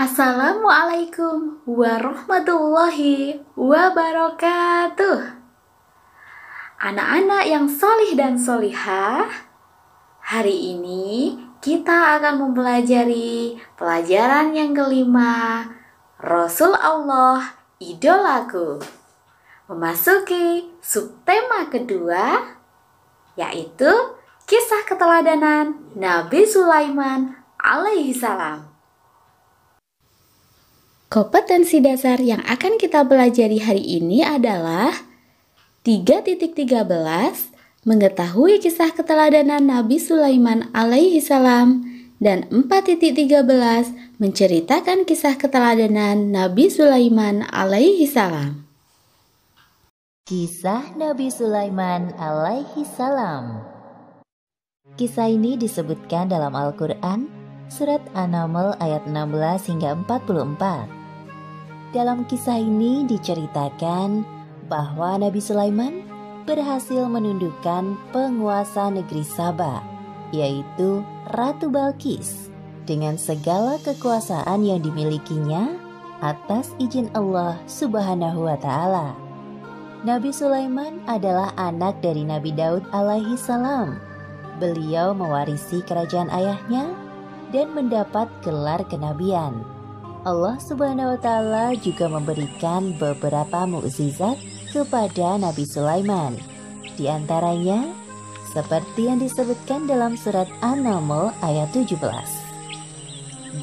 Assalamualaikum warahmatullahi wabarakatuh. Anak-anak yang solih dan solihah, hari ini kita akan mempelajari pelajaran yang kelima, Rasul Allah Idolaku. Memasuki subtema kedua, yaitu kisah keteladanan Nabi Sulaiman alaihi salam. Kompetensi dasar yang akan kita pelajari hari ini adalah 3.13 mengetahui kisah keteladanan Nabi Sulaiman alaihi salam dan 4.13 menceritakan kisah keteladanan Nabi Sulaiman alaihi salam. Kisah Nabi Sulaiman alaihi salam. Kisah ini disebutkan dalam Al-Quran, surat An-Naml ayat 16 hingga 44. Dalam kisah ini diceritakan bahwa Nabi Sulaiman berhasil menundukkan penguasa negeri Saba, yaitu Ratu Balqis, dengan segala kekuasaan yang dimilikinya atas izin Allah Subhanahu wa Ta'ala. Nabi Sulaiman adalah anak dari Nabi Daud alaihi salam. Beliau mewarisi kerajaan ayahnya dan mendapat gelar kenabian. Allah Subhanahu wa Ta'ala juga memberikan beberapa mukjizat kepada Nabi Sulaiman. Di antaranya, seperti yang disebutkan dalam surat An-Naml ayat 17.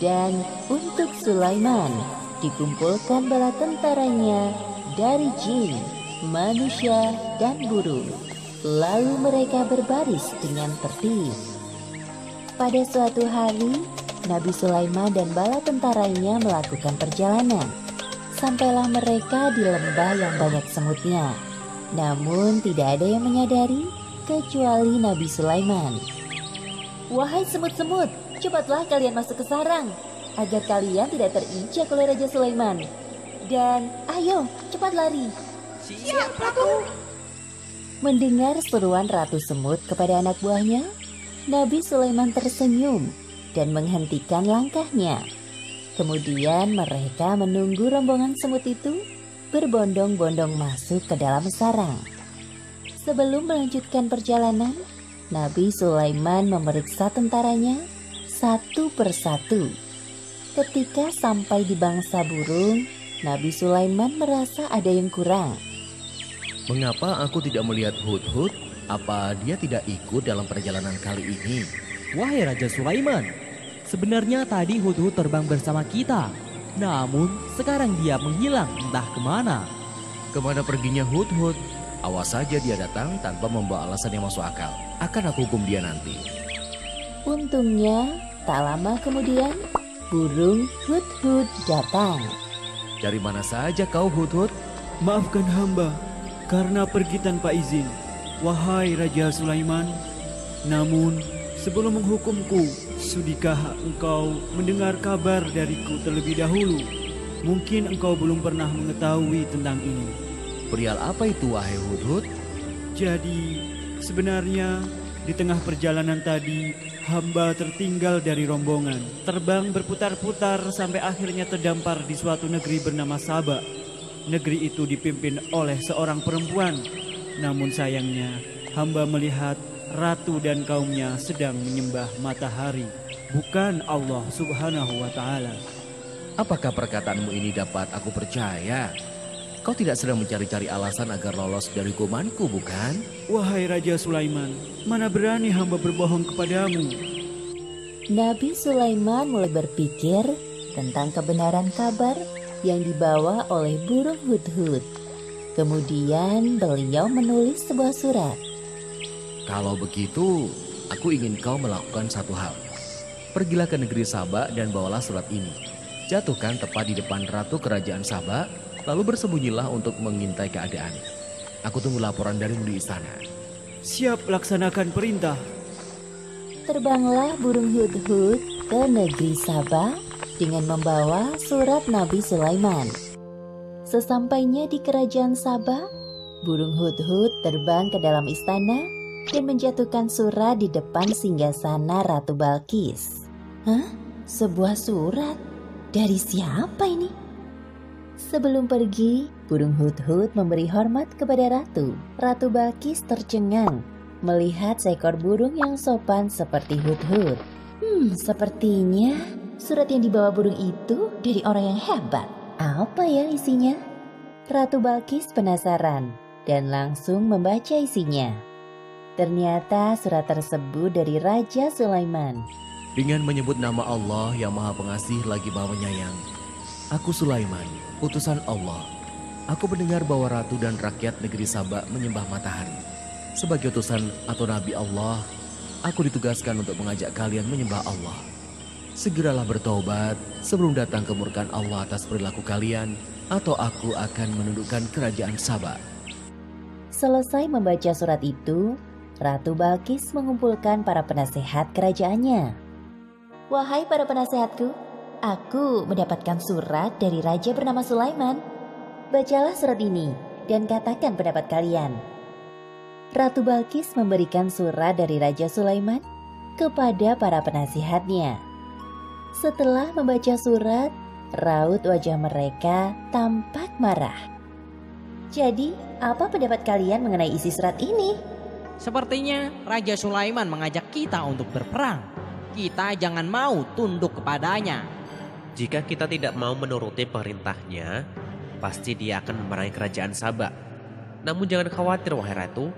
Dan untuk Sulaiman dikumpulkan bala tentaranya dari jin, manusia, dan burung. Lalu mereka berbaris dengan tertib. Pada suatu hari, Nabi Sulaiman dan bala tentaranya melakukan perjalanan. Sampailah mereka di lembah yang banyak semutnya. Namun tidak ada yang menyadari kecuali Nabi Sulaiman. "Wahai semut-semut, cepatlah kalian masuk ke sarang, agar kalian tidak terinjak oleh Raja Sulaiman. Dan ayo, cepat lari." "Siap, Ratu." Mendengar seruan Ratu Semut kepada anak buahnya, Nabi Sulaiman tersenyum dan menghentikan langkahnya. Kemudian mereka menunggu rombongan semut itu berbondong-bondong masuk ke dalam sarang. Sebelum melanjutkan perjalanan, Nabi Sulaiman memeriksa tentaranya satu persatu. Ketika sampai di bangsa burung, Nabi Sulaiman merasa ada yang kurang. "Mengapa aku tidak melihat Hudhud? Apa dia tidak ikut dalam perjalanan kali ini?" "Wahai Raja Sulaiman, sebenarnya tadi Hudhud terbang bersama kita. Namun sekarang dia menghilang entah kemana." "Kemana perginya Hudhud? Awas saja dia datang tanpa membawa alasan yang masuk akal. Akan aku hukum dia nanti." Untungnya, tak lama kemudian, burung Hudhud datang. "Dari mana saja kau Hudhud?" "Maafkan hamba karena pergi tanpa izin, wahai Raja Sulaiman. Namun, sebelum menghukumku, sudikah engkau mendengar kabar dariku terlebih dahulu? Mungkin engkau belum pernah mengetahui tentang ini." "Perihal apa itu wahai Hudhud?" "Jadi, sebenarnya di tengah perjalanan tadi, hamba tertinggal dari rombongan. Terbang berputar-putar sampai akhirnya terdampar di suatu negeri bernama Saba. Negeri itu dipimpin oleh seorang perempuan. Namun sayangnya, hamba melihat ratu dan kaumnya sedang menyembah matahari, bukan Allah Subhanahu wa Ta'ala." "Apakah perkataanmu ini dapat aku percaya? Kau tidak sedang mencari-cari alasan agar lolos dari hukumanku, bukan?" "Wahai Raja Sulaiman, mana berani hamba berbohong kepadamu." Nabi Sulaiman mulai berpikir tentang kebenaran kabar yang dibawa oleh burung Hudhud. Kemudian beliau menulis sebuah surat. "Kalau begitu, aku ingin kau melakukan satu hal. Pergilah ke negeri Saba dan bawalah surat ini. Jatuhkan tepat di depan ratu kerajaan Saba, lalu bersembunyilah untuk mengintai keadaan. Aku tunggu laporan darimu di istana." "Siap, laksanakan perintah." Terbanglah burung Hudhud ke negeri Saba dengan membawa surat Nabi Sulaiman. Sesampainya di kerajaan Saba, burung Hudhud terbang ke dalam istana dan menjatuhkan surat di depan singgasana Ratu Balqis. "Hah? Sebuah surat? Dari siapa ini? Sebelum pergi, burung hut-hut memberi hormat kepada ratu. Ratu Balkis tercengang melihat seekor burung yang sopan seperti hut-hut. Sepertinya surat yang dibawa burung itu dari orang yang hebat. Apa ya isinya? Ratu Balkis penasaran dan langsung membaca isinya. Ternyata surat tersebut dari Raja Sulaiman. Dengan menyebut nama Allah yang Maha Pengasih lagi Maha Penyayang. Aku Sulaiman, utusan Allah. Aku mendengar bahwa ratu dan rakyat negeri Saba menyembah matahari. Sebagai utusan atau nabi Allah, aku ditugaskan untuk mengajak kalian menyembah Allah. Segeralah bertobat sebelum datang kemurkaan Allah atas perilaku kalian, atau aku akan menundukkan kerajaan Saba. Selesai membaca surat itu, Ratu Balkis mengumpulkan para penasehat kerajaannya. Wahai para penasehatku, aku mendapatkan surat dari raja bernama Sulaiman. Bacalah surat ini dan katakan pendapat kalian. Ratu Balkis memberikan surat dari Raja Sulaiman kepada para penasihatnya. Setelah membaca surat, raut wajah mereka tampak marah. Jadi, apa pendapat kalian mengenai isi surat ini? Sepertinya Raja Sulaiman mengajak kita untuk berperang. Kita jangan mau tunduk kepadanya. Jika kita tidak mau menuruti perintahnya, pasti dia akan memerangi kerajaan Saba. Namun jangan khawatir wahai ratu,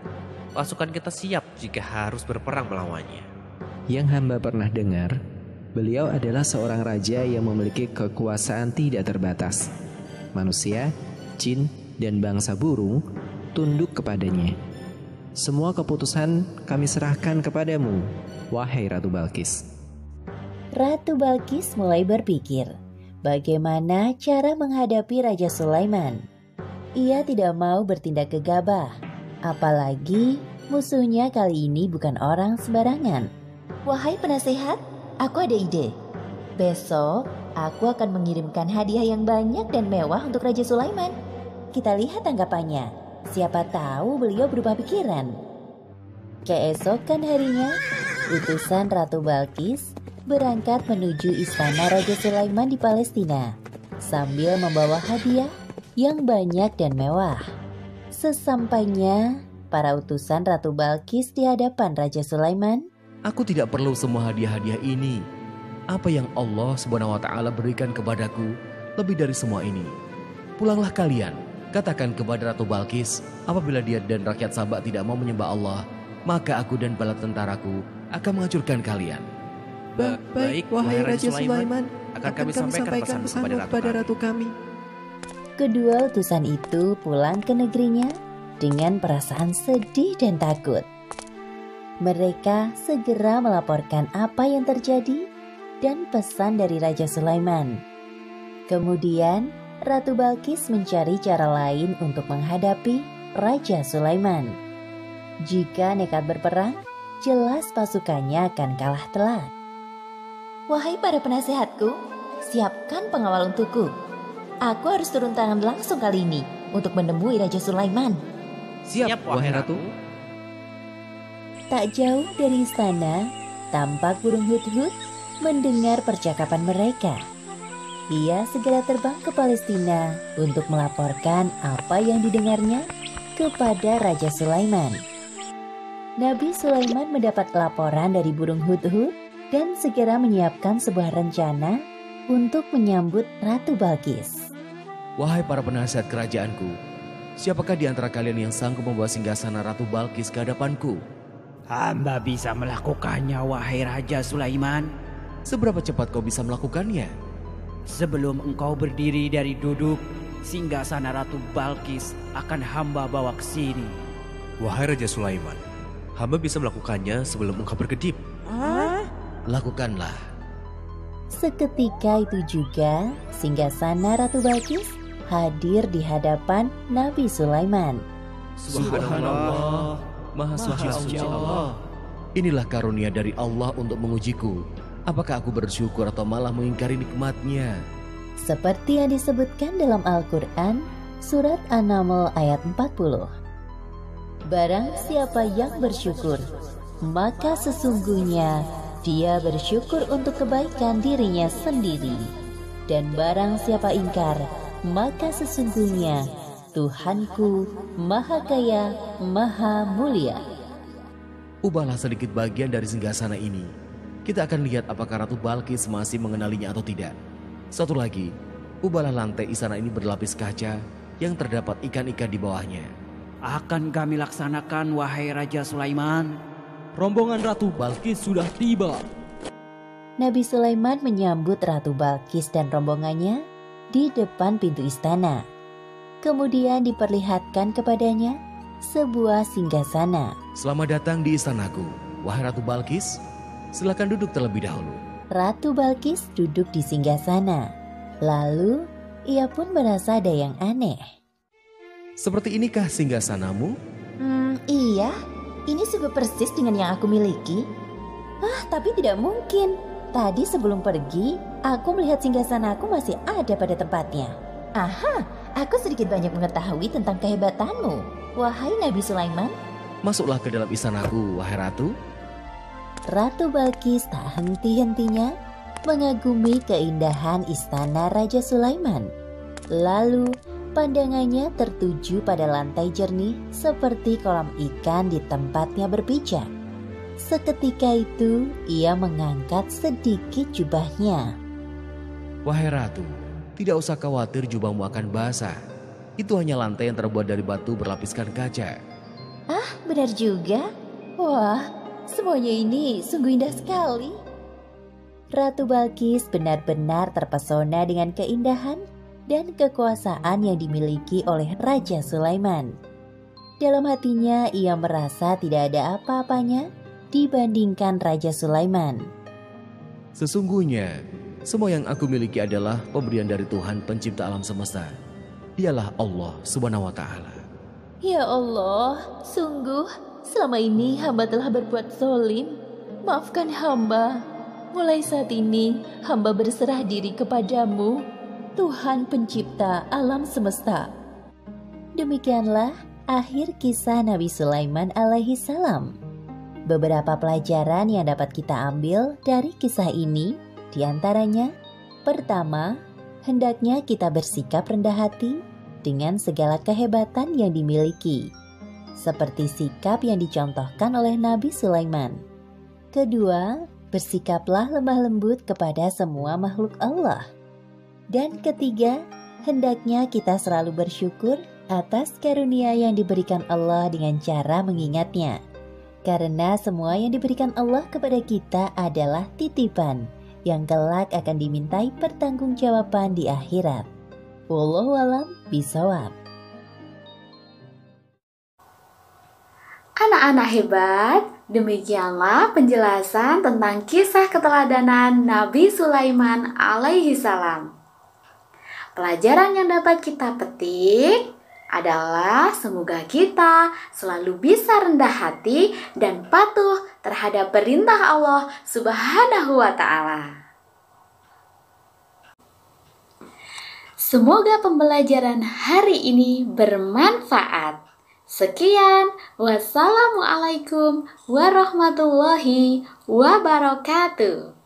pasukan kita siap jika harus berperang melawannya. Yang hamba pernah dengar, beliau adalah seorang raja yang memiliki kekuasaan tidak terbatas. Manusia, jin, dan bangsa burung tunduk kepadanya. Semua keputusan kami serahkan kepadamu, wahai Ratu Balkis. Ratu Balkis mulai berpikir bagaimana cara menghadapi Raja Sulaiman. Ia tidak mau bertindak gegabah, apalagi musuhnya kali ini bukan orang sembarangan. Wahai penasehat, aku ada ide. Besok aku akan mengirimkan hadiah yang banyak dan mewah untuk Raja Sulaiman. Kita lihat tanggapannya. Siapa tahu beliau berubah pikiran. Keesokan harinya, utusan Ratu Balkis berangkat menuju istana Raja Sulaiman di Palestina sambil membawa hadiah yang banyak dan mewah. Sesampainya para utusan Ratu Balkis di hadapan Raja Sulaiman, Aku tidak perlu semua hadiah-hadiah ini. Apa yang Allah SWT berikan kepadaku lebih dari semua ini. Pulanglah kalian, katakan kepada Ratu Balkis, apabila dia dan rakyat Saba tidak mau menyembah Allah, maka aku dan bala tentaraku akan menghancurkan kalian. Baik, wahai Raja Sulaiman, akan kami sampaikan pesanmu kepada ratu kami. kedua utusan itu pulang ke negerinya dengan perasaan sedih dan takut. Mereka segera melaporkan apa yang terjadi dan pesan dari Raja Sulaiman. Kemudian, Ratu Balkis mencari cara lain untuk menghadapi Raja Sulaiman. Jika nekat berperang, jelas pasukannya akan kalah telak. Wahai para penasehatku, siapkan pengawal untukku. Aku harus turun tangan langsung kali ini untuk menemui Raja Sulaiman. Siap, wahai ratu. Tak jauh dari istana, tampak burung hut-hut mendengar percakapan mereka. Ia segera terbang ke Palestina untuk melaporkan apa yang didengarnya kepada Raja Sulaiman. Nabi Sulaiman mendapat laporan dari burung hut-hut dan segera menyiapkan sebuah rencana untuk menyambut Ratu Balkis. Wahai para penasihat kerajaanku, siapakah di antara kalian yang sanggup membawa singgasana Ratu Balkis ke hadapanku? Hamba bisa melakukannya, wahai Raja Sulaiman. Seberapa cepat kau bisa melakukannya? Sebelum engkau berdiri dari duduk, singgasana Ratu Balkis akan hamba bawa ke sini. Wahai Raja Sulaiman, hamba bisa melakukannya sebelum engkau berkedip. Lakukanlah. Seketika itu juga, singgasana Ratu Balkis hadir di hadapan Nabi Sulaiman. Subhanallah, Maha Suci Allah. Inilah karunia dari Allah untuk mengujiku. Apakah aku bersyukur atau malah mengingkari nikmatnya? Seperti yang disebutkan dalam Al-Quran, surat An-Naml ayat 40. Barang siapa yang bersyukur, maka sesungguhnya dia bersyukur untuk kebaikan dirinya sendiri. Dan barang siapa ingkar, maka sesungguhnya Tuhanku Maha Kaya, Maha Mulia. Ubahlah sedikit bagian dari singgasana ini. Kita akan lihat apakah Ratu Balkis masih mengenalinya atau tidak. Satu lagi, ubahlah lantai istana ini berlapis kaca yang terdapat ikan-ikan di bawahnya. Akan kami laksanakan, wahai Raja Sulaiman. Rombongan Ratu Balkis sudah tiba. Nabi Sulaiman menyambut Ratu Balkis dan rombongannya di depan pintu istana. Kemudian diperlihatkan kepadanya sebuah singgasana. Selamat datang di istanaku, wahai Ratu Balkis. Silakan duduk terlebih dahulu. Ratu Balkis duduk di singgasana. Lalu ia pun merasa ada yang aneh. Seperti inikah singgasanamu? Iya, ini sungguh persis dengan yang aku miliki. Tapi tidak mungkin. Tadi sebelum pergi, aku melihat singgasanaku masih ada pada tempatnya. Aha, aku sedikit banyak mengetahui tentang kehebatanmu, wahai Nabi Sulaiman. Masuklah ke dalam istanaku, wahai Ratu. Ratu Balkis tak henti-hentinya mengagumi keindahan istana Raja Sulaiman. Lalu pandangannya tertuju pada lantai jernih seperti kolam ikan di tempatnya berpijak. Seketika itu ia mengangkat sedikit jubahnya. Wahai Ratu, tidak usah khawatir jubahmu akan basah. Itu hanya lantai yang terbuat dari batu berlapiskan kaca. Benar juga. Wah, semuanya ini sungguh indah sekali. Ratu Balkis benar-benar terpesona dengan keindahan dan kekuasaan yang dimiliki oleh Raja Sulaiman. Dalam hatinya ia merasa tidak ada apa-apanya dibandingkan Raja Sulaiman. Sesungguhnya, semua yang aku miliki adalah pemberian dari Tuhan pencipta alam semesta. Dialah Allah Subhanahu wa Ta'ala. Ya Allah, sungguh selama ini hamba telah berbuat zalim. Maafkan hamba. Mulai saat ini hamba berserah diri kepadamu, Tuhan pencipta alam semesta. Demikianlah akhir kisah Nabi Sulaiman alaihi salam. Beberapa pelajaran yang dapat kita ambil dari kisah ini diantaranya, pertama, hendaknya kita bersikap rendah hati dengan segala kehebatan yang dimiliki, seperti sikap yang dicontohkan oleh Nabi Sulaiman. Kedua, bersikaplah lemah lembut kepada semua makhluk Allah. Dan ketiga, hendaknya kita selalu bersyukur atas karunia yang diberikan Allah dengan cara mengingatnya. Karena semua yang diberikan Allah kepada kita adalah titipan yang kelak akan dimintai pertanggungjawaban di akhirat. Wallahu a'lam bishawab. Anak-anak hebat, demikianlah penjelasan tentang kisah keteladanan Nabi Sulaiman alaihi salam. Pelajaran yang dapat kita petik adalah semoga kita selalu bisa rendah hati dan patuh terhadap perintah Allah Subhanahu wa Ta'ala. Semoga pembelajaran hari ini bermanfaat. Sekian, wassalamualaikum warahmatullahi wabarakatuh.